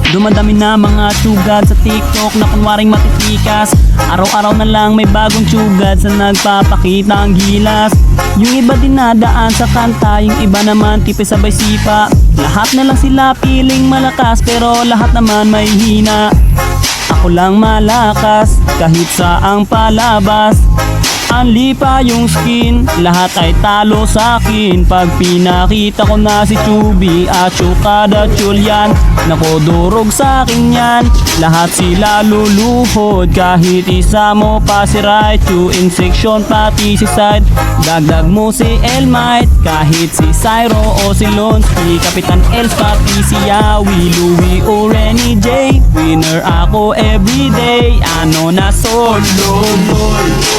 Dumadami na mga tsugad sa TikTok na kunwaring matitikas. Araw-araw na lang may bagong tsugad sa nagpapakita ang gilas. Yung iba dinadaan sa kanta, yung iba naman tipis sabay sipa. Lahat na lang sila piling malakas pero lahat naman may hina. Ako lang malakas kahit saang palabas. Anli pa yung skin, lahat ay talo sa akin. Pag pinakita ko na si Chubby at Chukada Chulyan, nako durog sa akin yan. Lahat sila luluhod, kahit isa mo pa si Raichu. In section pati si Side, dagdag mo si Elmite. Kahit si Cyro o si Lonsky, Kapitan Els pati si Yawi, Louie o Renny J. Winner ako everyday, ano na solo boy.